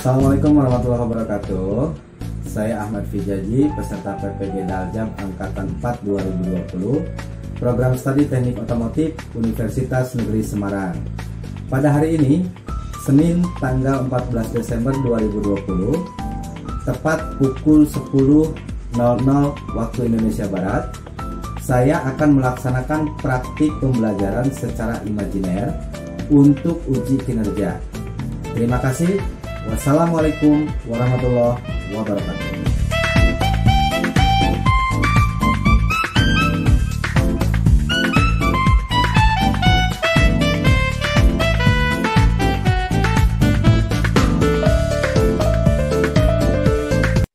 Assalamualaikum warahmatullahi wabarakatuh. Saya Ahmad Fijaji, peserta PPG Daljab Angkatan 4 2020, Program Studi Teknik Otomotif Universitas Negeri Semarang. Pada hari ini, Senin tanggal 14 Desember 2020, tepat pukul 10.00 waktu Indonesia Barat, saya akan melaksanakan praktik pembelajaran secara imajiner untuk uji kinerja. Terima kasih. Wassalamualaikum warahmatullahi wabarakatuh.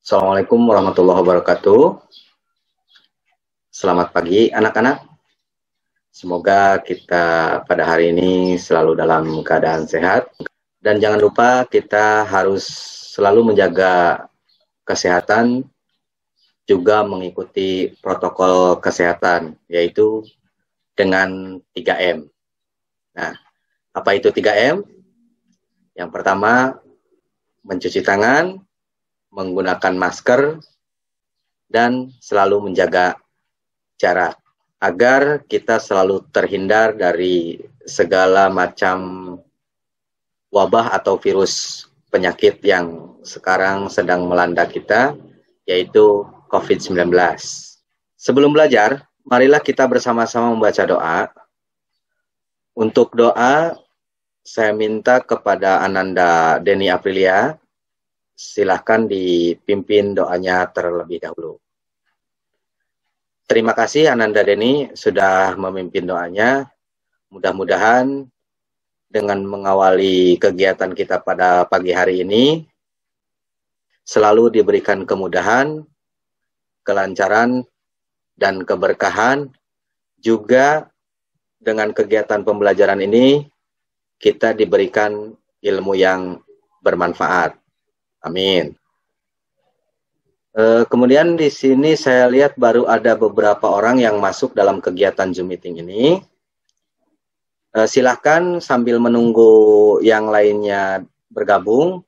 Assalamualaikum warahmatullahi wabarakatuh. Selamat pagi anak-anak. Semoga kita pada hari ini selalu dalam keadaan sehat. Dan jangan lupa kita harus selalu menjaga kesehatan, juga mengikuti protokol kesehatan, yaitu dengan 3M. Nah, apa itu 3M? Yang pertama, mencuci tangan, menggunakan masker, dan selalu menjaga jarak, agar kita selalu terhindar dari segala macam wabah atau virus penyakit yang sekarang sedang melanda kita, yaitu COVID-19. Sebelum belajar, marilah kita bersama-sama membaca doa. Untuk doa, saya minta kepada Ananda Deni Aprilia, silahkan dipimpin doanya terlebih dahulu. Terima kasih Ananda Deni sudah memimpin doanya. Mudah-mudahan dengan mengawali kegiatan kita pada pagi hari ini, selalu diberikan kemudahan, kelancaran, dan keberkahan. Juga dengan kegiatan pembelajaran ini, kita diberikan ilmu yang bermanfaat. Amin. Kemudian di sini saya lihat baru ada beberapa orang yang masuk dalam kegiatan Zoom meeting ini. Silahkan sambil menunggu yang lainnya bergabung,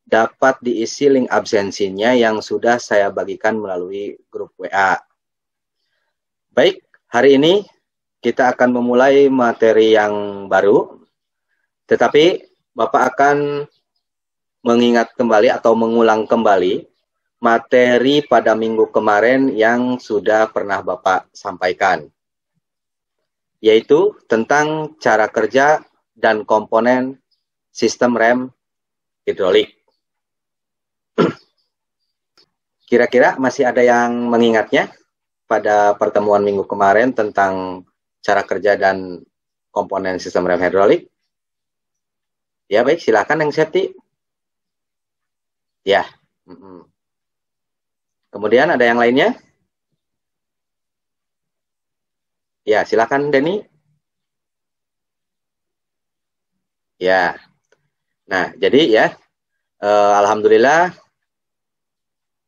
dapat diisi link absensinya yang sudah saya bagikan melalui grup WA. Baik, hari ini kita akan memulai materi yang baru, tetapi Bapak akan mengingat kembali atau mengulang kembali materi pada minggu kemarin yang sudah pernah Bapak sampaikan, yaitu tentang cara kerja dan komponen sistem rem hidrolik. Kira-kira masih ada yang mengingatnya pada pertemuan minggu kemarin tentang cara kerja dan komponen sistem rem hidrolik? Ya baik, silakan yang safety. Ya. Kemudian ada yang lainnya? Ya, silakan Denny. Ya. Nah, jadi ya, alhamdulillah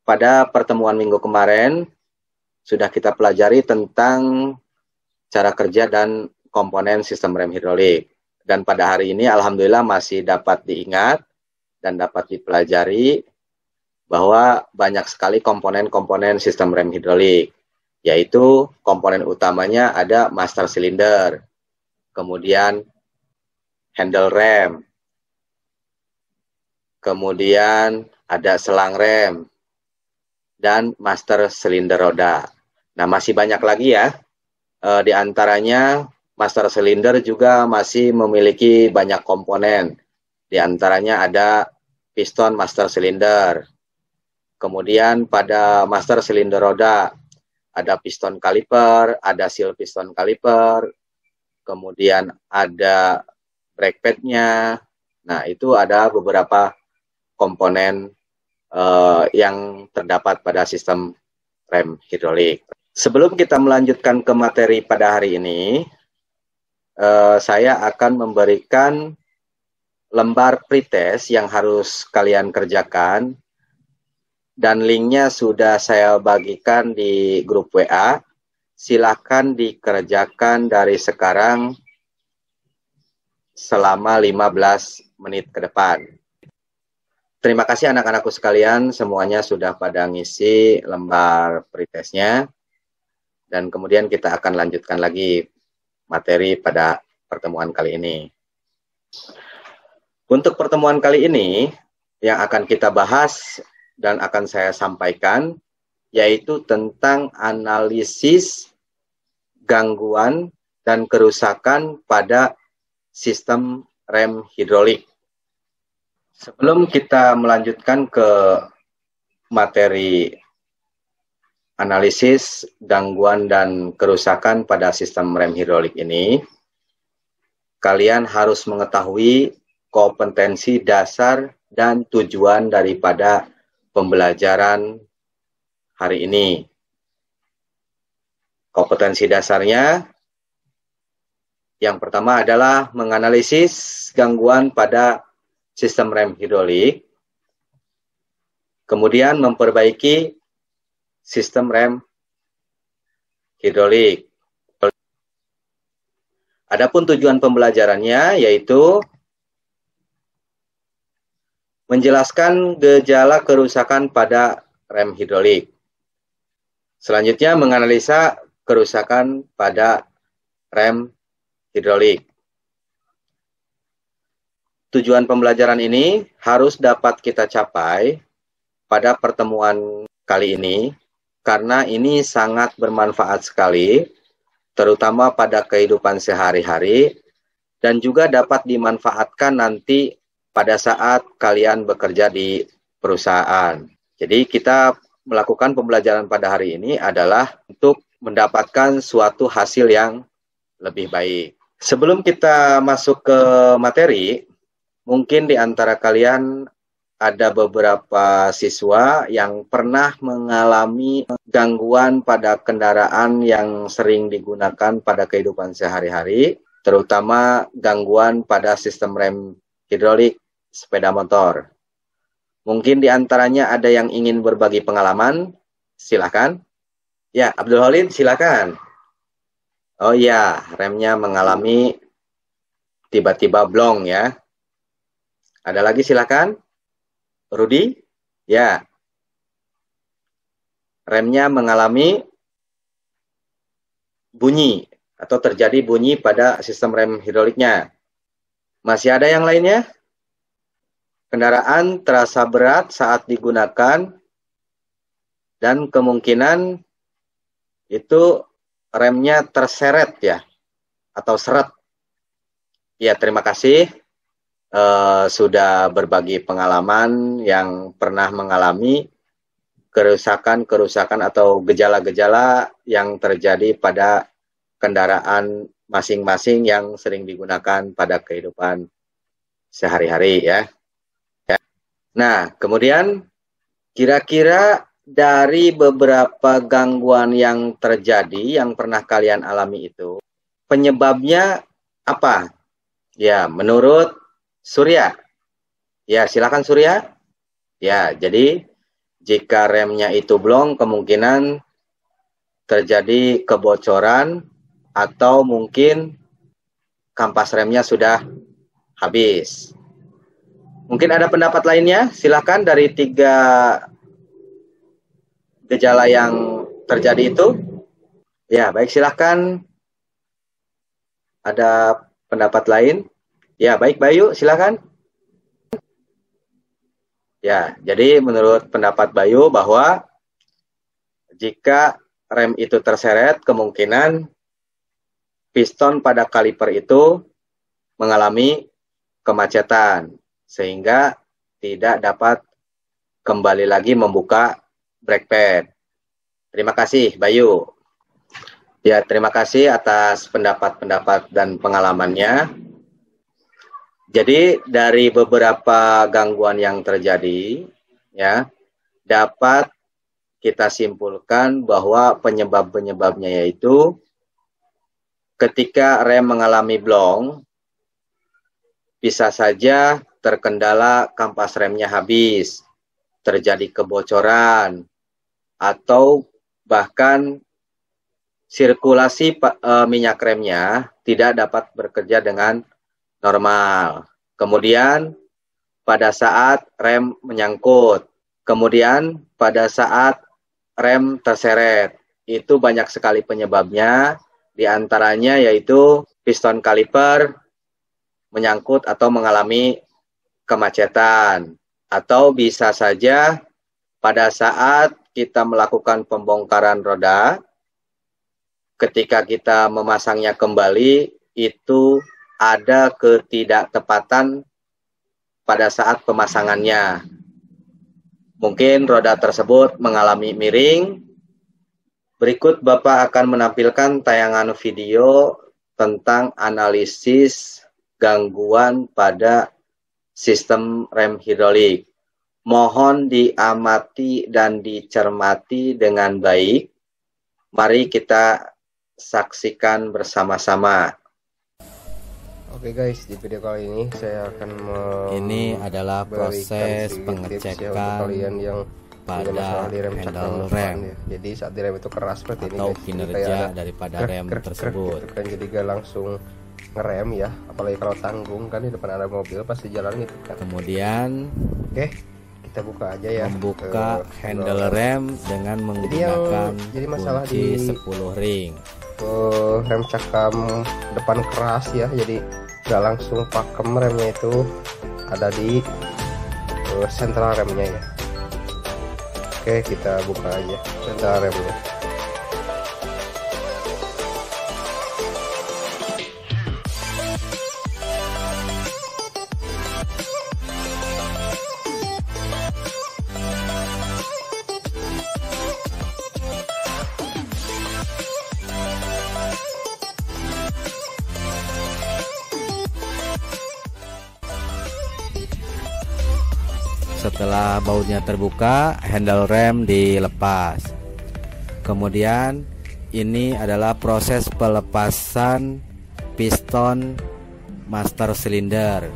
pada pertemuan minggu kemarin sudah kita pelajari tentang cara kerja dan komponen sistem rem hidrolik. Dan pada hari ini alhamdulillah masih dapat diingat dan dapat dipelajari bahwa banyak sekali komponen-komponen sistem rem hidrolik. Yaitu komponen utamanya ada master cylinder, kemudian handle rem, kemudian ada selang rem, dan master cylinder roda. Nah, masih banyak lagi ya, di antaranya master cylinder juga masih memiliki banyak komponen. Di antaranya ada piston master cylinder, kemudian pada master cylinder roda, ada piston kaliper, ada seal piston kaliper, kemudian ada brake pad-nya. Nah, itu ada beberapa komponen yang terdapat pada sistem rem hidrolik. Sebelum kita melanjutkan ke materi pada hari ini, saya akan memberikan lembar pretest yang harus kalian kerjakan. Dan linknya sudah saya bagikan di grup WA. Silakan dikerjakan dari sekarang selama 15 menit ke depan. Terima kasih anak-anakku sekalian, semuanya sudah pada ngisi lembar pretestnya. Dan kemudian kita akan lanjutkan lagi materi pada pertemuan kali ini. Untuk pertemuan kali ini, yang akan kita bahas dan akan saya sampaikan, yaitu tentang analisis gangguan dan kerusakan pada sistem rem hidrolik. Sebelum kita melanjutkan ke materi analisis gangguan dan kerusakan pada sistem rem hidrolik ini, kalian harus mengetahui kompetensi dasar dan tujuan daripada pembelajaran hari ini. Kompetensi dasarnya, yang pertama adalah menganalisis gangguan pada sistem rem hidrolik, kemudian memperbaiki sistem rem hidrolik. Adapun tujuan pembelajarannya yaitu menjelaskan gejala kerusakan pada rem hidrolik. Selanjutnya menganalisa kerusakan pada rem hidrolik. Tujuan pembelajaran ini harus dapat kita capai pada pertemuan kali ini, karena ini sangat bermanfaat sekali, terutama pada kehidupan sehari-hari, dan juga dapat dimanfaatkan nanti pada saat kalian bekerja di perusahaan. Jadi kita melakukan pembelajaran pada hari ini adalah untuk mendapatkan suatu hasil yang lebih baik. Sebelum kita masuk ke materi, mungkin di antara kalian ada beberapa siswa yang pernah mengalami gangguan pada kendaraan yang sering digunakan pada kehidupan sehari-hari, terutama gangguan pada sistem rem hidrolik sepeda motor. Mungkin di antaranya ada yang ingin berbagi pengalaman, silakan. Ya, Abdul Khalid, silakan. Oh iya, remnya mengalami tiba-tiba blong ya. Ada lagi silakan. Rudi? Ya. Remnya mengalami bunyi atau terjadi bunyi pada sistem rem hidroliknya. Masih ada yang lainnya? Kendaraan terasa berat saat digunakan dan kemungkinan itu remnya terseret ya, atau seret. Ya, terima kasih sudah berbagi pengalaman yang pernah mengalami kerusakan atau gejala-gejala yang terjadi pada kendaraan masing-masing yang sering digunakan pada kehidupan sehari-hari ya. Nah, kemudian kira-kira dari beberapa gangguan yang terjadi yang pernah kalian alami itu, penyebabnya apa? Ya, menurut Surya. Ya, silakan Surya. Ya, jadi jika remnya itu blong, kemungkinan terjadi kebocoran atau mungkin kampas remnya sudah habis. Mungkin ada pendapat lainnya? Silakan dari 3 gejala yang terjadi itu. Ya, baik, silakan. Ada pendapat lain? Ya, baik Bayu, silakan. Ya, jadi menurut pendapat Bayu bahwa jika rem itu terseret, kemungkinan piston pada kaliper itu mengalami kemacetan, sehingga tidak dapat kembali lagi membuka brake pad. Terima kasih, Bayu. Ya, terima kasih atas pendapat-pendapat dan pengalamannya. Jadi, dari beberapa gangguan yang terjadi, ya, dapat kita simpulkan bahwa penyebab-penyebabnya yaitu ketika rem mengalami blong, bisa saja terkendala kampas remnya habis, terjadi kebocoran, atau bahkan sirkulasi minyak remnya tidak dapat bekerja dengan normal. Kemudian pada saat rem menyangkut. Kemudian pada saat rem terseret. Itu banyak sekali penyebabnya. Di antaranya yaitu piston kaliper menyangkut atau mengalami kemacetan. Atau bisa saja pada saat kita melakukan pembongkaran roda, ketika kita memasangnya kembali, itu ada ketidaktepatan pada saat pemasangannya. Mungkin roda tersebut mengalami miring. Berikut Bapak akan menampilkan tayangan video tentang analisis gangguan pada sistem rem hidrolik. Mohon diamati dan dicermati dengan baik. Mari kita saksikan bersama-sama. Oke guys, di video kali ini saya akan Ini adalah proses pengecekan kalian yang pada handle rem ya. Jadi saat di rem itu keras seperti atau ini guys. kinerja daripada rem tersebut. Gitu kan, jadi gak langsung ngerem ya, apalagi kalau tanggung kan di depan ada mobil pasti jalan gitu kan. Kemudian Oke, kita buka aja ya. membuka handle rem dengan menggunakan kunci 10 ring. Rem cakram depan keras ya, jadi gak langsung pakem, remnya itu ada di sentral remnya ya. Oke, kita buka aja sentral remnya. Setelah bautnya terbuka, handle rem dilepas. Kemudian ini adalah proses pelepasan piston master silinder.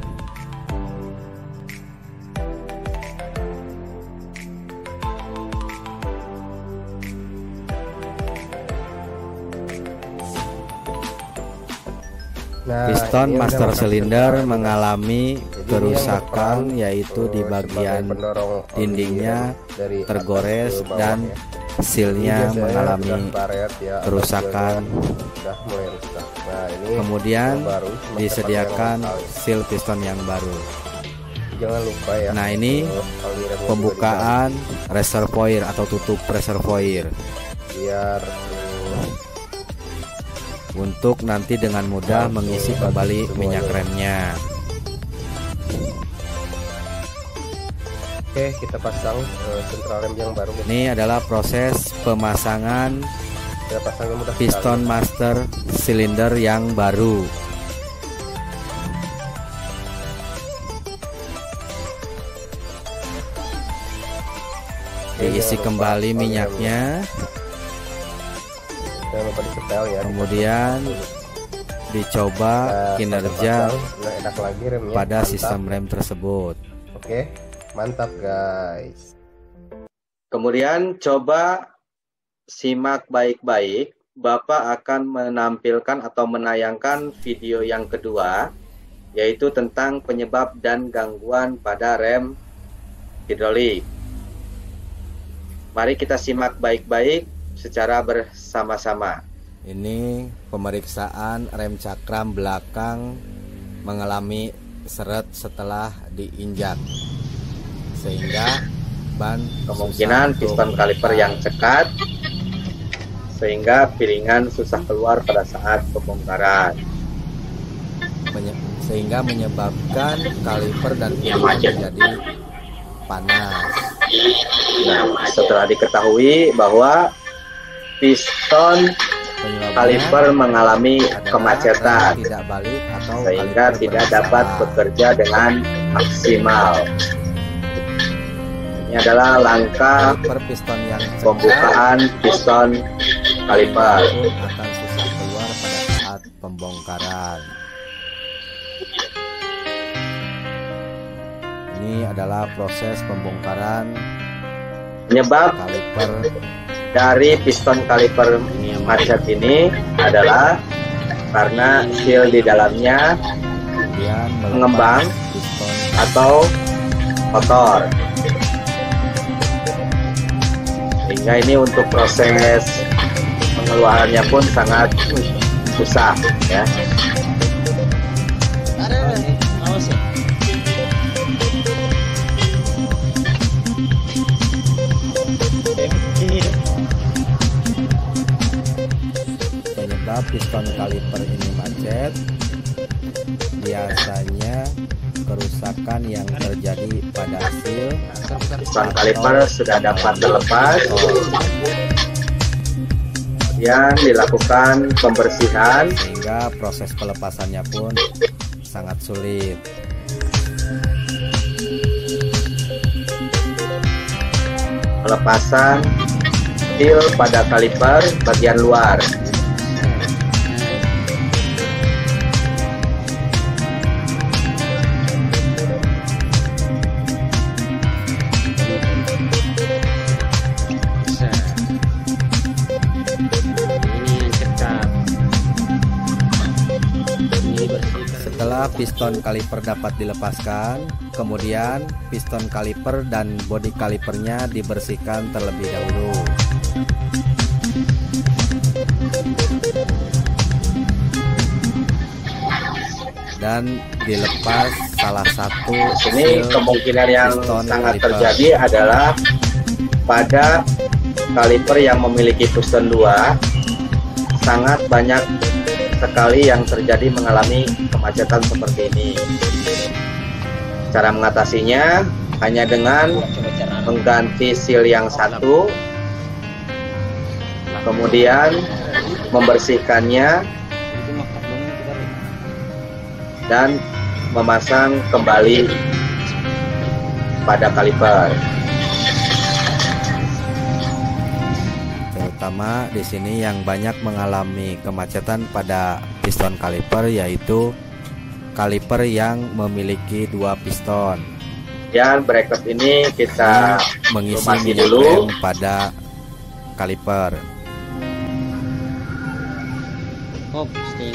Piston master silinder mengalami kerusakan, yaitu di bagian dindingnya tergores dan sealnya mengalami kerusakan. Kemudian disediakan seal piston yang baru. Jangan lupa ya. Nah, ini pembukaan reservoir atau tutup reservoir biar untuk nanti dengan mudah mengisi kembali minyak remnya. Oke, kita pasang sentral rem yang baru. Ini adalah proses pemasangan piston master silinder yang baru. Diisi kembali minyaknya. Jangan lupa disetel ya. Kemudian dicoba kinerja pada sistem rem tersebut. Oke, mantap guys. Kemudian coba simak baik-baik. Bapak akan menampilkan atau menayangkan video yang kedua, yaitu tentang penyebab dan gangguan pada rem hidrolik. Mari kita simak baik-baik secara bersama-sama. Ini pemeriksaan rem cakram belakang mengalami seret setelah diinjak, sehingga ban kemungkinan piston kaliper yang cekat, sehingga piringan susah keluar pada saat pembongkaran, sehingga menyebabkan kaliper dan piringan menjadi panas. Nah, setelah diketahui bahwa piston kaliper mengalami kemacetan tidak balik atau sehingga tidak dapat bekerja dengan maksimal. Ini adalah langkah piston yang pembukaan piston kaliper. Akan susah keluar pada saat pembongkaran. Ini adalah proses pembongkaran Penyebab kaliper dari piston kaliper macet ini adalah karena seal di dalamnya mengembang atau kotor. Sehingga ini untuk proses pengeluarannya pun sangat susah ya. Penyebab piston kaliper ini macet biasanya kerusakan yang terjadi pada hasil Piston kaliper sudah dapat terlepas, kemudian dilakukan pembersihan sehingga proses pelepasannya pun sangat sulit. pelepasan seal pada kaliper bagian luar. Setelah piston kaliper dapat dilepaskan, kemudian piston kaliper dan bodi kalipernya dibersihkan terlebih dahulu. Dan dilepas salah satu. Ini kemungkinan yang sangat terjadi adalah pada kaliper yang memiliki piston 2, sangat banyak sekali yang terjadi mengalami kemacetan seperti ini. Cara mengatasinya hanya dengan mengganti seal yang satu, kemudian membersihkannya dan memasang kembali pada kaliper. Terutama di sini yang banyak mengalami kemacetan pada piston kaliper yaitu kaliper yang memiliki 2 piston. Dan bracket ini kita mengisi lumasi minyak dulu rem pada kaliper. Oke.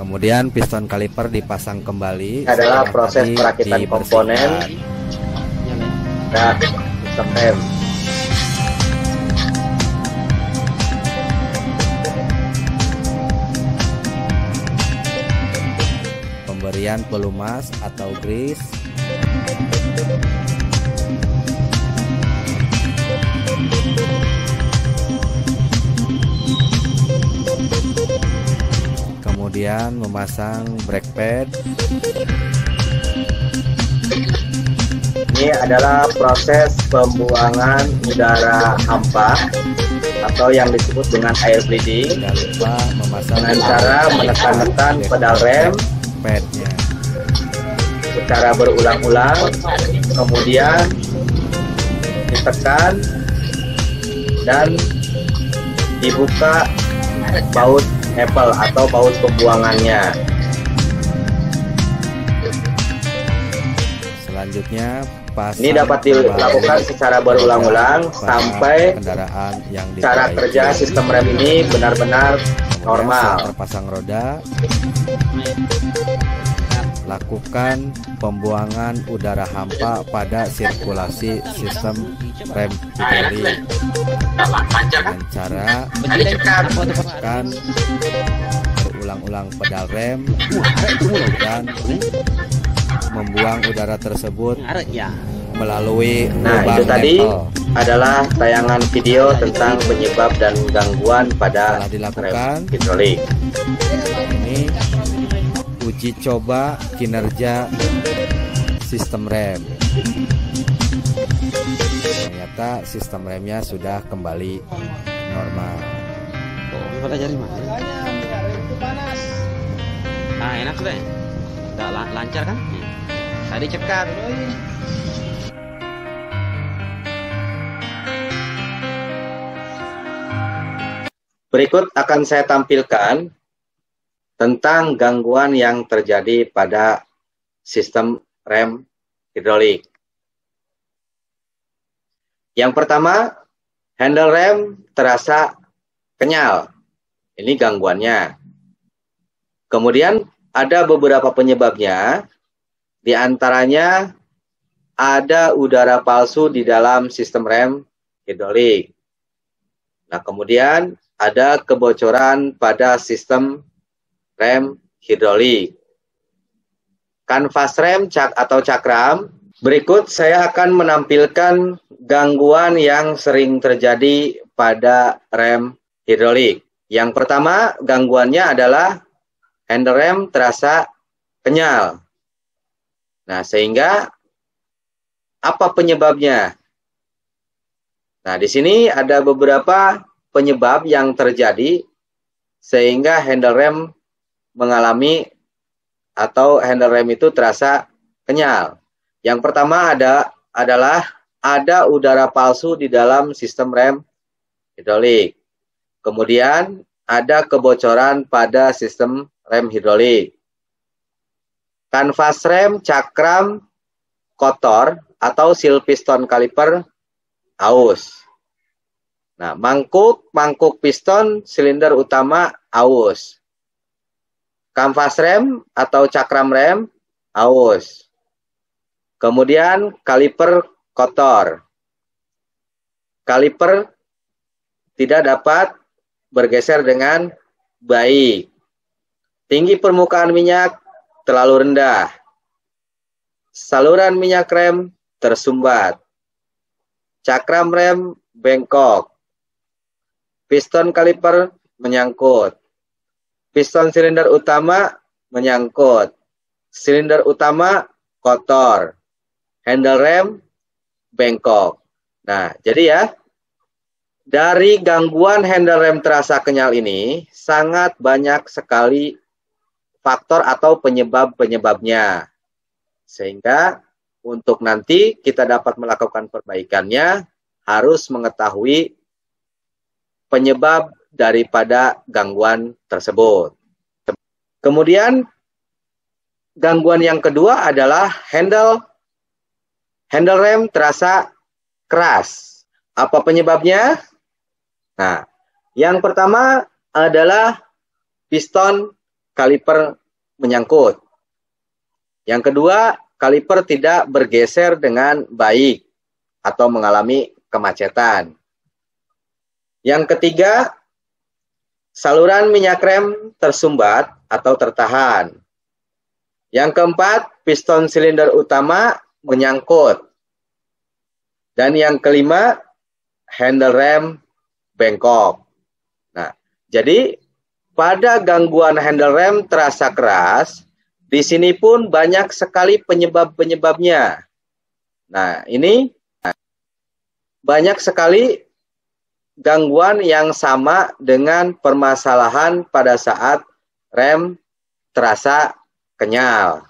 Kemudian piston kaliper dipasang kembali. Adalah proses perakitan komponen dan sistem rem. Pemberian pelumas atau grease. Kemudian memasang brake pad. Ini adalah proses pembuangan udara hampa atau yang disebut dengan air bleeding. Jangan lupa memasang dengan cara menekan-nekan pedal rem padnya secara berulang-ulang, kemudian ditekan dan dibuka baut Apple atau baut pembuangannya. Selanjutnya ini dapat dilakukan secara berulang-ulang sampai kendaraan yang cara kerja sistem rem ini benar-benar normal. Terpasang roda, lakukan pembuangan udara hampa pada sirkulasi sistem rem hidrolik dengan cara menekan berulang-ulang pedal rem dan membuang udara tersebut melalui lubang itu tadi nempel. Adalah tayangan video tentang penyebab dan gangguan pada dilakukan rem hidrolik. Ini uji coba kinerja sistem rem. Ternyata sistem remnya sudah kembali normal. Nah, enak sudah. Udah lancar kan? Tadi cekat. Berikut akan saya tampilkan tentang gangguan yang terjadi pada sistem rem hidrolik. Yang pertama, handle rem terasa kenyal. Ini gangguannya. Kemudian ada beberapa penyebabnya, di antaranya ada udara palsu di dalam sistem rem hidrolik. Nah, kemudian ada kebocoran pada sistem rem hidrolik. Kanvas rem atau cakram. Berikut saya akan menampilkan gangguan yang sering terjadi pada rem hidrolik. Yang pertama, gangguannya adalah handle rem terasa kenyal. Nah, sehingga apa penyebabnya? Nah, di sini ada beberapa penyebab yang terjadi sehingga handle rem mengalami atau handle rem itu terasa kenyal. Yang pertama adalah ada udara palsu di dalam sistem rem hidrolik. Kemudian ada kebocoran pada sistem rem hidrolik. Kanvas rem cakram kotor atau seal piston kaliper aus. Nah, mangkuk piston silinder utama aus. Kanvas rem atau cakram rem aus. Kemudian kaliper kotor. Kaliper tidak dapat bergeser dengan baik. Tinggi permukaan minyak terlalu rendah. Saluran minyak rem tersumbat. Cakram rem bengkok. Piston kaliper menyangkut. Piston silinder utama menyangkut. Silinder utama kotor. Handle rem bengkok. Nah, jadi ya, dari gangguan handle rem terasa kenyal ini sangat banyak sekali faktor atau penyebab-penyebabnya. Sehingga untuk nanti kita dapat melakukan perbaikannya harus mengetahui penyebab daripada gangguan tersebut. Kemudian gangguan yang kedua adalah handle rem terasa keras. Apa penyebabnya? Nah, yang pertama adalah piston kaliper menyangkut. Yang kedua, kaliper tidak bergeser dengan baik atau mengalami kemacetan. Yang ketiga, saluran minyak rem tersumbat atau tertahan. Yang keempat, piston silinder utama menyangkut. Dan yang kelima, handle rem bengkok. Nah, jadi pada gangguan handle rem terasa keras, di sini pun banyak sekali penyebab-penyebabnya. Nah, ini banyak sekali gangguan yang sama dengan permasalahan pada saat rem terasa kenyal.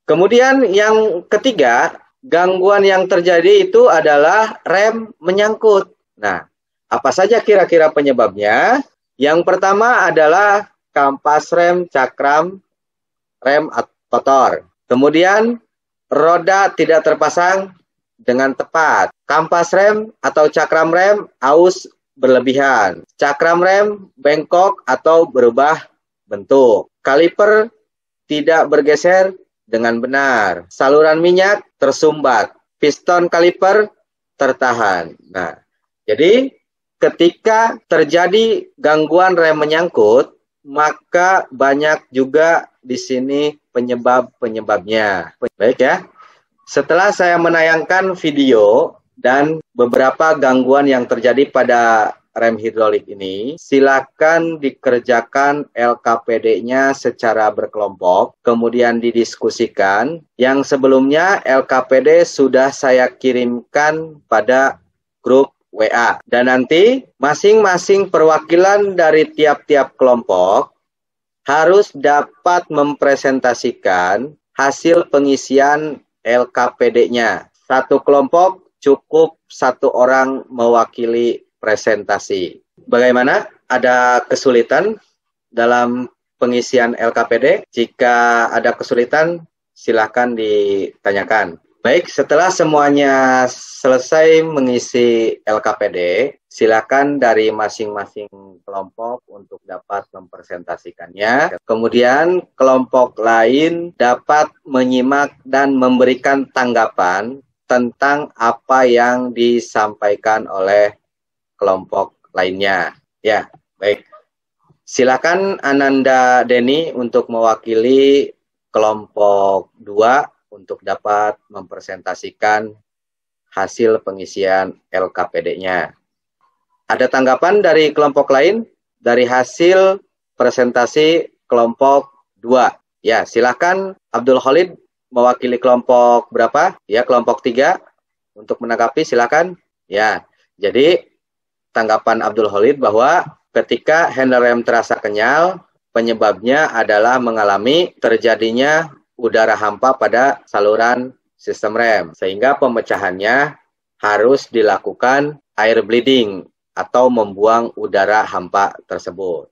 Kemudian yang ketiga, gangguan yang terjadi itu adalah rem menyangkut. Nah, apa saja kira-kira penyebabnya? Yang pertama adalah kampas rem cakram rem kotor. Kemudian roda tidak terpasang dengan tepat. Kampas rem atau cakram rem aus berlebihan. Cakram rem bengkok atau berubah bentuk. Kaliper tidak bergeser dengan benar. Saluran minyak tersumbat. Piston kaliper tertahan. Nah, jadi ketika terjadi gangguan rem menyangkut, maka banyak juga di sini penyebab-penyebabnya. Baik ya. Setelah saya menayangkan video dan beberapa gangguan yang terjadi pada rem hidrolik ini, silakan dikerjakan LKPD-nya secara berkelompok, kemudian didiskusikan. Yang sebelumnya LKPD sudah saya kirimkan pada grup WA. Dan nanti masing-masing perwakilan dari tiap-tiap kelompok harus dapat mempresentasikan hasil pengisian LKPD-nya. Satu kelompok cukup satu orang mewakili presentasi. Bagaimana? Ada kesulitan dalam pengisian LKPD? Jika ada kesulitan, silakan ditanyakan. Baik, setelah semuanya selesai mengisi LKPD, silakan dari masing-masing kelompok untuk dapat mempresentasikannya. Kemudian kelompok lain dapat menyimak dan memberikan tanggapan tentang apa yang disampaikan oleh kelompok lainnya. Ya, baik. Silakan Ananda Deni untuk mewakili kelompok 2 untuk dapat mempresentasikan hasil pengisian LKPD-nya. Ada tanggapan dari kelompok lain dari hasil presentasi kelompok 2? Ya, silakan Abdul Khalid mewakili kelompok berapa? Ya, kelompok 3 untuk menanggapi, silakan. Ya, jadi tanggapan Abdul Khalid bahwa ketika handle rem terasa kenyal, penyebabnya adalah mengalami terjadinya udara hampa pada saluran sistem rem, sehingga pemecahannya harus dilakukan air bleeding atau membuang udara hampa tersebut.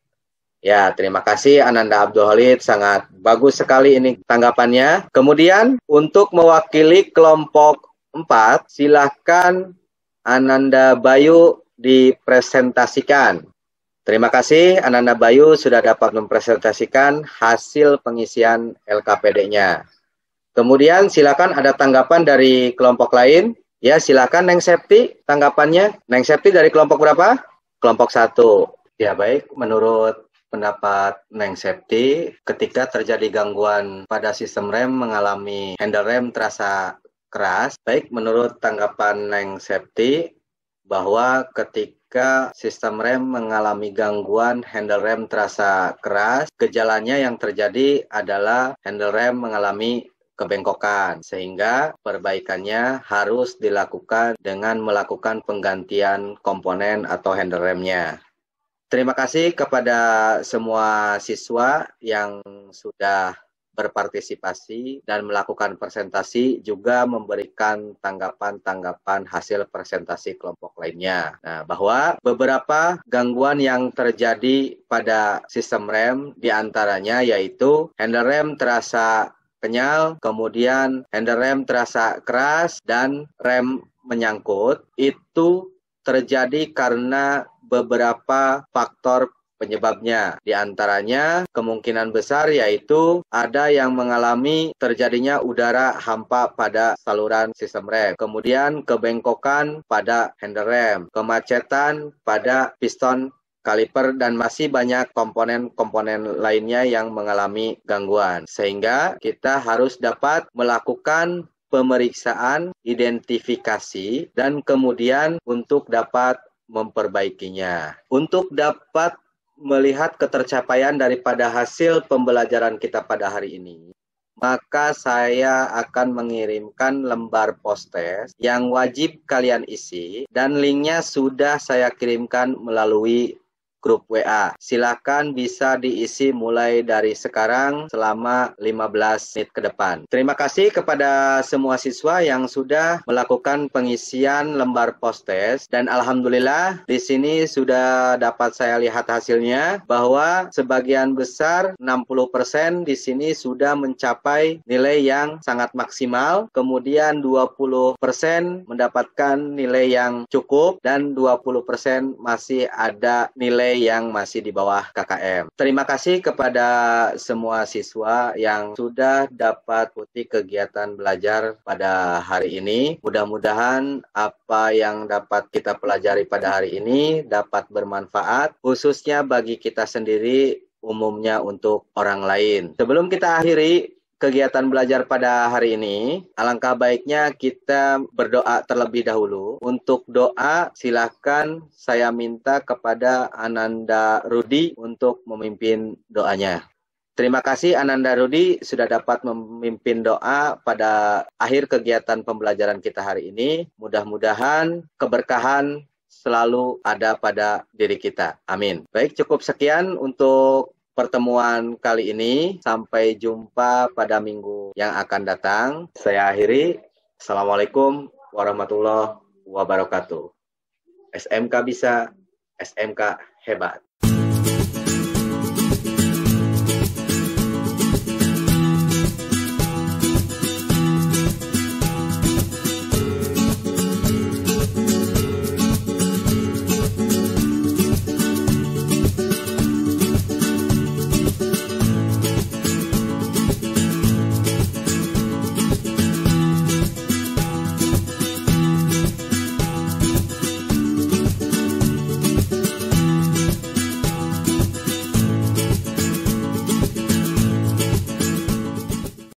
Ya, terima kasih Ananda Abdul Khalid, sangat bagus sekali ini tanggapannya. Kemudian untuk mewakili kelompok 4, silahkan Ananda Bayu dipresentasikan. Terima kasih Ananda Bayu sudah dapat mempresentasikan hasil pengisian LKPD-nya. Kemudian silakan ada tanggapan dari kelompok lain. Ya, silakan Neng Septi tanggapannya. Neng Septi dari kelompok berapa? Kelompok 1. Ya, baik. Menurut pendapat Neng Septi, ketika terjadi gangguan pada sistem rem mengalami handle rem terasa keras. Baik, menurut tanggapan Neng Septi, bahwa ketika sistem rem mengalami gangguan handle rem terasa keras, gejalanya yang terjadi adalah handle rem mengalami kebengkokan, sehingga perbaikannya harus dilakukan dengan melakukan penggantian komponen atau handle remnya. Terima kasih kepada semua siswa yang sudah berpartisipasi dan melakukan presentasi, juga memberikan tanggapan-tanggapan hasil presentasi kelompok lainnya. Nah, bahwa beberapa gangguan yang terjadi pada sistem rem diantaranya yaitu handle rem terasa kenyal, kemudian handle rem terasa keras, dan rem menyangkut. Itu terjadi karena beberapa faktor penyebabnya. Di antaranya kemungkinan besar yaitu ada yang mengalami terjadinya udara hampa pada saluran sistem rem, kemudian kebengkokan pada handle rem, kemacetan pada piston kaliper, dan masih banyak komponen-komponen lainnya yang mengalami gangguan. Sehingga kita harus dapat melakukan pemeriksaan, identifikasi, dan kemudian untuk dapat memperbaikinya. Untuk dapat melihat ketercapaian daripada hasil pembelajaran kita pada hari ini, maka saya akan mengirimkan lembar post-test yang wajib kalian isi, dan linknya sudah saya kirimkan melalui grup WA. Silakan bisa diisi mulai dari sekarang selama 15 menit ke depan. Terima kasih kepada semua siswa yang sudah melakukan pengisian lembar post-test, dan alhamdulillah di sini sudah dapat saya lihat hasilnya bahwa sebagian besar 60% di sini sudah mencapai nilai yang sangat maksimal, kemudian 20% mendapatkan nilai yang cukup, dan 20% masih ada nilai yang masih di bawah KKM. Terima kasih kepada semua siswa yang sudah dapat ikuti kegiatan belajar pada hari ini. Mudah-mudahan apa yang dapat kita pelajari pada hari ini dapat bermanfaat, khususnya bagi kita sendiri, umumnya untuk orang lain. Sebelum kita akhiri kegiatan belajar pada hari ini, alangkah baiknya kita berdoa terlebih dahulu. Untuk doa, silakan saya minta kepada Ananda Rudi untuk memimpin doanya. Terima kasih Ananda Rudi sudah dapat memimpin doa pada akhir kegiatan pembelajaran kita hari ini. Mudah-mudahan keberkahan selalu ada pada diri kita. Amin. Baik, cukup sekian untuk pertemuan kali ini. Sampai jumpa pada minggu yang akan datang. Saya akhiri. Assalamualaikum warahmatullahi wabarakatuh. SMK bisa, SMK hebat.